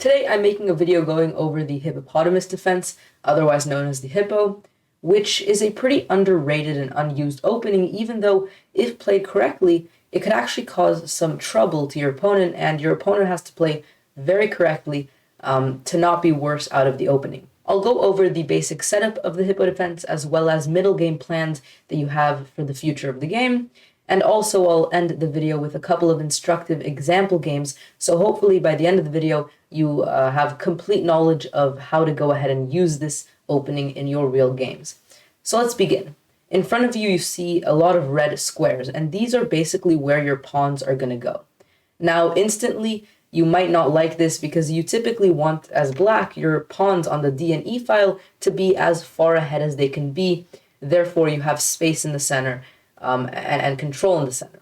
Today I'm making a video going over the Hippopotamus Defense, otherwise known as the Hippo, which is a pretty underrated and unused opening, even though if played correctly, it could actually cause some trouble to your opponent, and your opponent has to play very correctly to not be worse out of the opening. I'll go over the basic setup of the Hippo Defense, as well as middle game plans that you have for the future of the game. And also I'll end the video with a couple of instructive example games, so hopefully by the end of the video you have complete knowledge of how to go ahead and use this opening in your real games. So let's begin. In front of you, you see a lot of red squares, and these are basically where your pawns are going to go. Now, instantly, you might not like this because you typically want, as black, your pawns on the D and E file to be as far ahead as they can be. Therefore, you have space in the center and control in the center.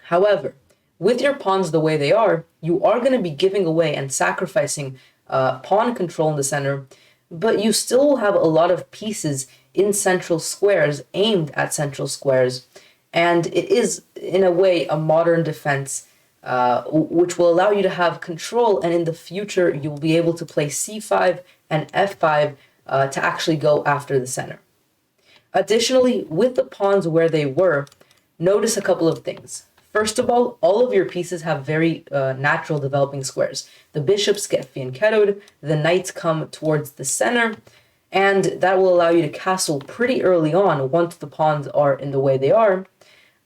However, with your pawns the way they are, you are going to be giving away and sacrificing pawn control in the center, but you still will have a lot of pieces in central squares aimed at central squares, and it is, in a way, a modern defense which will allow you to have control, and in the future you'll be able to play c5 and f5 to actually go after the center. Additionally, with the pawns where they were, notice a couple of things. First of all of your pieces have very natural developing squares. The bishops get fianchettoed, the knights come towards the center, and that will allow you to castle pretty early on once the pawns are in the way they are.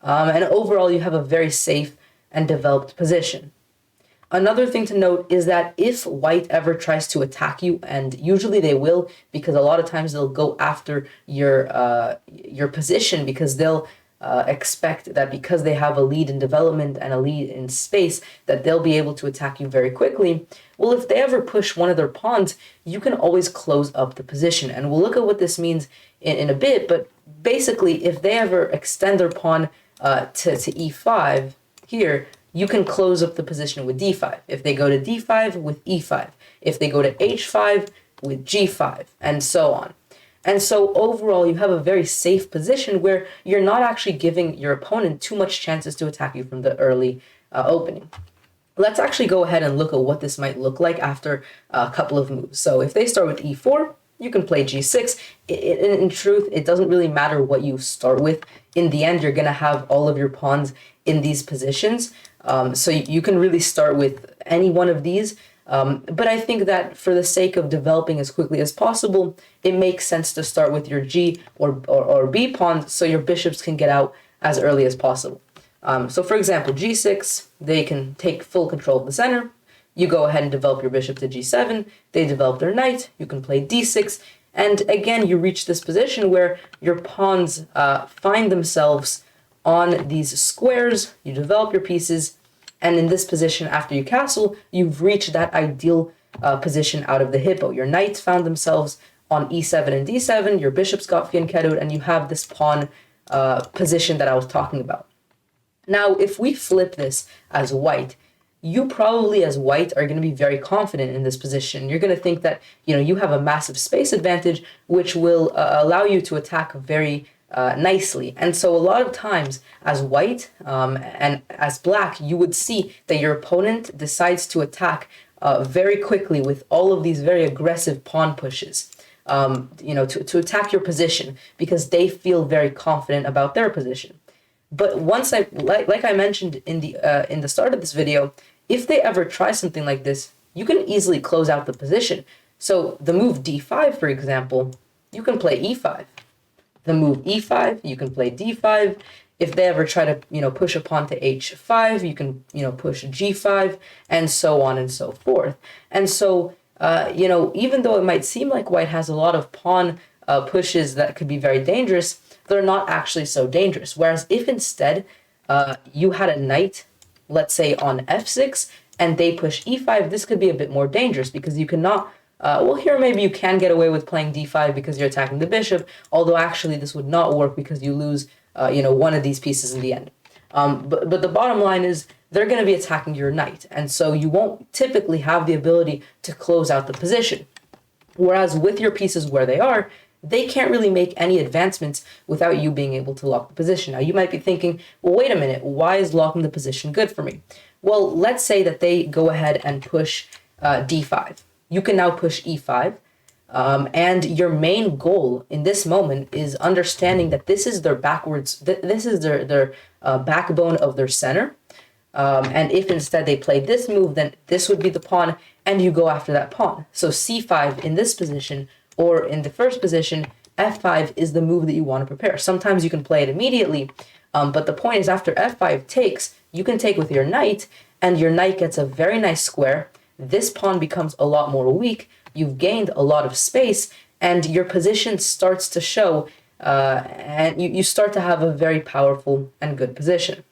And overall, you have a very safe and developed position. Another thing to note is that if white ever tries to attack you, and usually they will, because a lot of times they'll go after your position, because they'll expect that because they have a lead in development and a lead in space, that they'll be able to attack you very quickly. Well, if they ever push one of their pawns, you can always close up the position. And we'll look at what this means in a bit, but basically, if they ever extend their pawn to e5 here, you can close up the position with d5. If they go to d5, with e5. If they go to h5, with g5, and so on. And so overall, you have a very safe position where you're not actually giving your opponent too much chances to attack you from the early opening. Let's actually go ahead and look at what this might look like after a couple of moves. So if they start with e4, you can play g6. In truth, it doesn't really matter what you start with. In the end, you're going to have all of your pawns in these positions. So you can really start with any one of these. But I think that for the sake of developing as quickly as possible, it makes sense to start with your G or B pawns so your bishops can get out as early as possible. So for example, G6, they can take full control of the center. You go ahead and develop your bishop to G7. They develop their knight. You can play D6. And again, you reach this position where your pawns find themselves on these squares. You develop your pieces. And in this position, after you castle, you've reached that ideal position out of the hippo. Your knights found themselves on e7 and d7, your bishops got fianchettoed, and you have this pawn position that I was talking about. Now, if we flip this as white, you probably as white are going to be very confident in this position. You're going to think that you have a massive space advantage, which will allow you to attack very nicely. And so a lot of times as white and as black, you would see that your opponent decides to attack very quickly with all of these very aggressive pawn pushes, to attack your position because they feel very confident about their position. But once like I mentioned in the start of this video, if they ever try something like this, you can easily close out the position. So the move d5, for example, you can play e5. The move e5, you can play d5. If they ever try to, push a pawn to h5, you can, push g5, and so on and so forth. And so, even though it might seem like white has a lot of pawn pushes that could be very dangerous, they're not actually so dangerous. Whereas if instead you had a knight, let's say on f6, and they push e5, this could be a bit more dangerous because you cannot. Well, here maybe you can get away with playing d5 because you're attacking the bishop, although actually this would not work because you lose, one of these pieces in the end. But the bottom line is they're going to be attacking your knight, and so you won't typically have the ability to close out the position. Whereas with your pieces where they are, they can't really make any advancements without you being able to lock the position. Now, you might be thinking, well, wait a minute, why is locking the position good for me? Well, let's say that they go ahead and push d5. You can now push e5. And your main goal in this moment is understanding that this is their backwards, this is their backbone of their center. And if instead they play this move, then this would be the pawn, and you go after that pawn. So c5 in this position, or in the first position, f5 is the move that you want to prepare. Sometimes you can play it immediately, but the point is after f5 takes, you can take with your knight, and your knight gets a very nice square. This pawn becomes a lot more weak. You've gained a lot of space, and your position starts to show, and you start to have a very powerful and good position.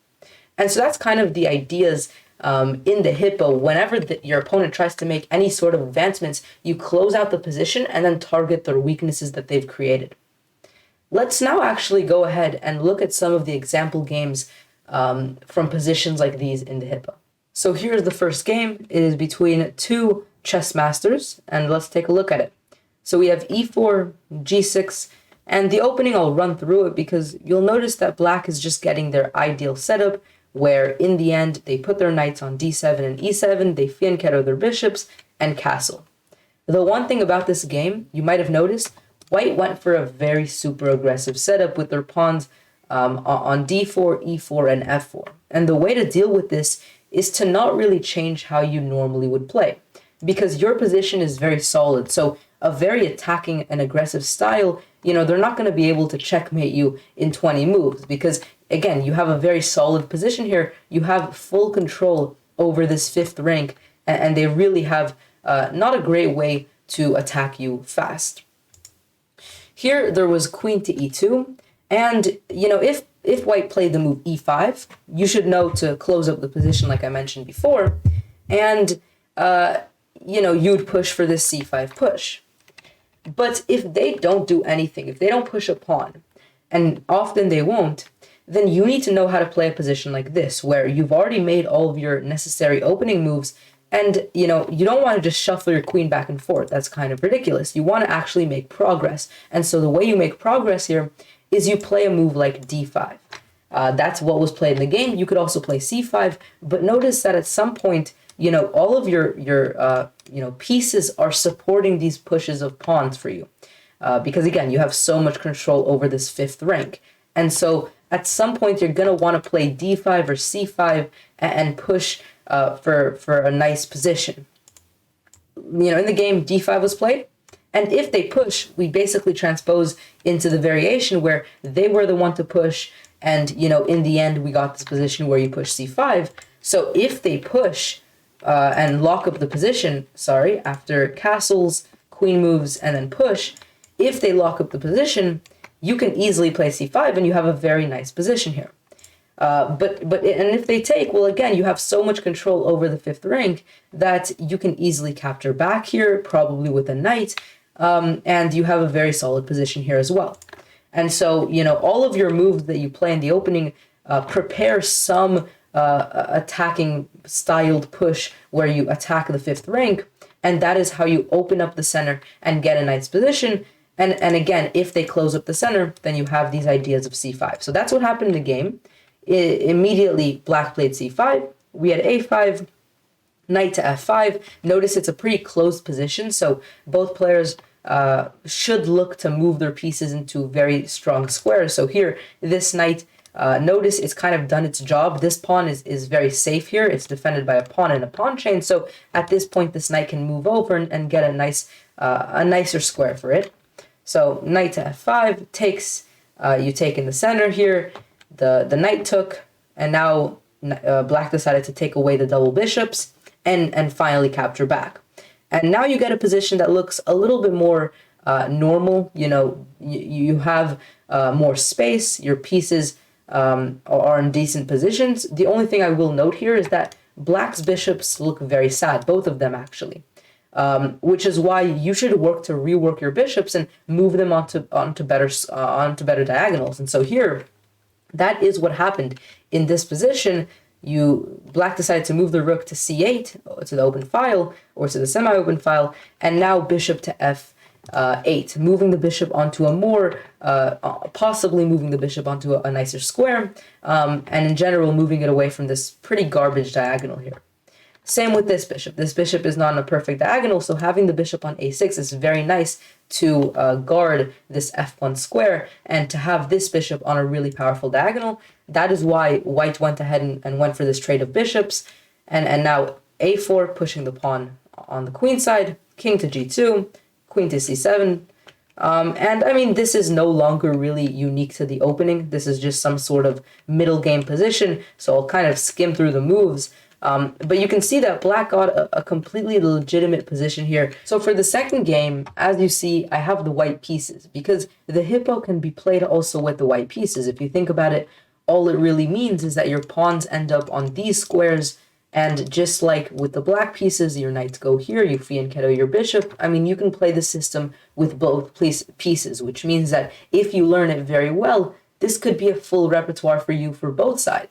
And so that's kind of the ideas in the hippo. Whenever your opponent tries to make any sort of advancements, you close out the position and then target their weaknesses that they've created. Let's now actually go ahead and look at some of the example games from positions like these in the hippo. So here's the first game. It is between two chess masters, and let's take a look at it. So we have e4, g6, and the opening I'll run through it because you'll notice that black is just getting their ideal setup, where in the end they put their knights on d7 and e7, they fianchetto their bishops, and castle. The one thing about this game, you might have noticed, white went for a very super aggressive setup with their pawns on d4, e4, and f4. And the way to deal with this is to not really change how you normally would play, because your position is very solid. So a very attacking and aggressive style, they're not going to be able to checkmate you in 20 moves, because again, you have a very solid position here. You have full control over this fifth rank, and they really have not a great way to attack you fast. Here, there was queen to e2, and if white played the move e5, you should know to close up the position like I mentioned before, and you'd push for this c5 push. But if they don't do anything, if they don't push a pawn, and often they won't, then you need to know how to play a position like this, where you've already made all of your necessary opening moves, and you don't want to just shuffle your queen back and forth. That's kind of ridiculous. You want to actually make progress. And so the way you make progress here is you play a move like d5. That's what was played in the game. You could also play c5, but notice that at some point, all of your pieces are supporting these pushes of pawns for you. Because again, you have so much control over this fifth rank. And so at some point, you're going to want to play d5 or c5 and push for a nice position. In the game, d5 was played. And if they push, we basically transpose into the variation where they were the one to push. And, in the end, we got this position where you push c5. So if they push and lock up the position, after castles, queen moves, and then push, if they lock up the position, you can easily play c5 and you have a very nice position here. But if they take, well, again, you have so much control over the fifth rank that you can easily capture back here, probably with a knight, and you have a very solid position here as well. And so, all of your moves that you play in the opening prepare some attacking styled push where you attack the fifth rank, and that is how you open up the center and get a nice position. And again, if they close up the center, then you have these ideas of c5. So that's what happened in the game. Immediately, black played c5. We had a5, knight to f5. Notice it's a pretty closed position, so both players should look to move their pieces into very strong squares. So here, this knight, notice it's kind of done its job. This pawn is very safe here. It's defended by a pawn and a pawn chain. So at this point, this knight can move over and get a nicer square for it. So knight to f5 takes, you take in the center here, the knight took, and now black decided to take away the double bishops and finally capture back. And now you get a position that looks a little bit more normal. You have more space, your pieces are in decent positions. The only thing I will note here is that black's bishops look very sad, both of them actually. Which is why you should work to rework your bishops and move them onto better diagonals. And so here, that is what happened in this position. Black decided to move the rook to c8, to the open file, or to the semi-open file, and now bishop to f8, moving the bishop onto a more, possibly moving the bishop onto a nicer square, and in general moving it away from this pretty garbage diagonal here. Same with this bishop. This bishop is not in a perfect diagonal, so having the bishop on a6 is very nice to guard this f1 square, and to have this bishop on a really powerful diagonal. That is why white went ahead and went for this trade of bishops, and now a4 pushing the pawn on the queen side, king to g2, queen to c7. And I mean, this is no longer really unique to the opening. This is just some sort of middle game position, so I'll kind of skim through the moves. But you can see that black got a completely legitimate position here. So for the second game, as you see, I have the white pieces, because the hippo can be played also with the white pieces. If you think about it, all it really means is that your pawns end up on these squares, and just like with the black pieces, your knights go here, you fianchetto your bishop. I mean, you can play the system with both pieces, which means that if you learn it very well, this could be a full repertoire for you for both sides.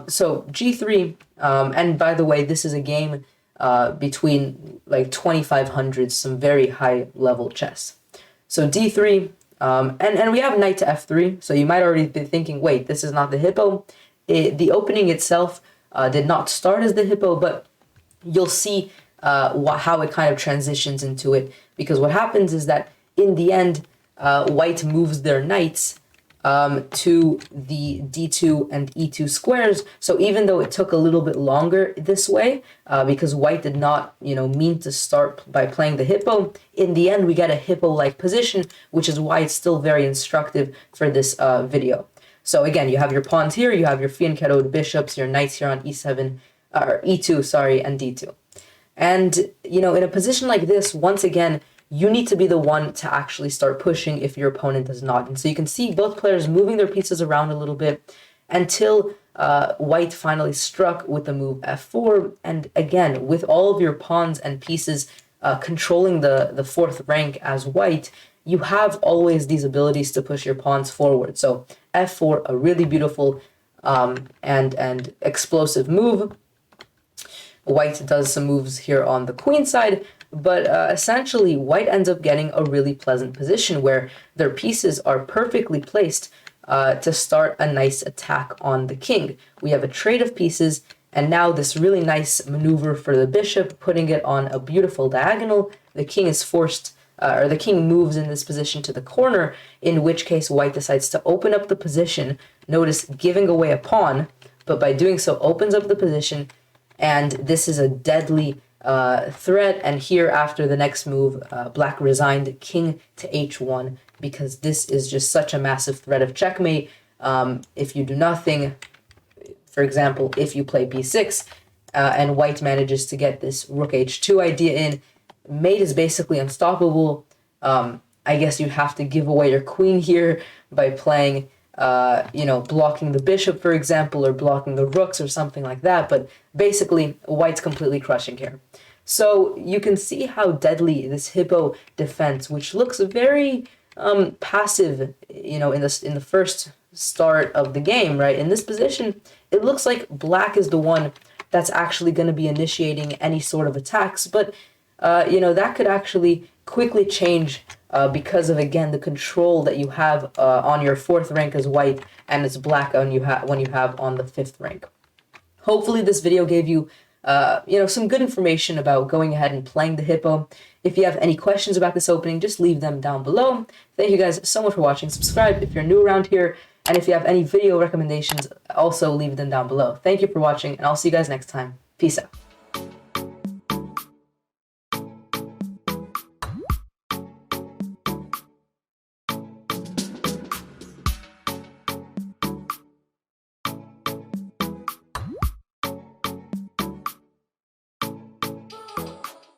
So g3, and by the way, this is a game between like 2500s, some very high level chess. So d3, and we have knight to f3, so you might already be thinking, wait, this is not the hippo. The opening itself did not start as the hippo, but you'll see how it kind of transitions into it, because what happens is that in the end, white moves their knights to the d2 and e2 squares. So even though it took a little bit longer this way, because white did not, mean to start by playing the hippo, in the end we get a hippo-like position, which is why it's still very instructive for this video. So again, you have your pawns here, you have your fianchettoed bishops, your knights here on e7, or e2, sorry, and d2. And, in a position like this, once again, you need to be the one to actually start pushing if your opponent does not. And so you can see both players moving their pieces around a little bit until white finally struck with the move f4. And again, with all of your pawns and pieces controlling the fourth rank as white, you have always these abilities to push your pawns forward. So f4, a really beautiful and explosive move. White does some moves here on the queen side, but essentially white ends up getting a really pleasant position where their pieces are perfectly placed to start a nice attack on the king. We have a trade of pieces, and now this really nice maneuver for the bishop, putting it on a beautiful diagonal. The king is forced, or the king moves in this position to the corner, in which case white decides to open up the position. Notice giving away a pawn, but by doing so opens up the position, and this is a deadly threat. And here, after the next move, black resigned king to h1, because this is just such a massive threat of checkmate. If you do nothing, for example, if you play b6, and white manages to get this rook h2 idea in, mate is basically unstoppable. I guess you'd have to give away your queen here by playing blocking the bishop, for example, or blocking the rooks or something like that. But basically, white's completely crushing here. So you can see how deadly this hippo defense, which looks very passive, in the first start of the game, right? In this position, it looks like black is the one that's actually going to be initiating any sort of attacks. But, that could actually quickly change because of, again, the control that you have on your fourth rank as white, and it's black when you have on the fifth rank. Hopefully this video gave you some good information about going ahead and playing the hippo. If you have any questions about this opening, just leave them down below. Thank you guys so much for watching. Subscribe if you're new around here, and if you have any video recommendations, also leave them down below. Thank you for watching, and I'll see you guys next time. Peace out.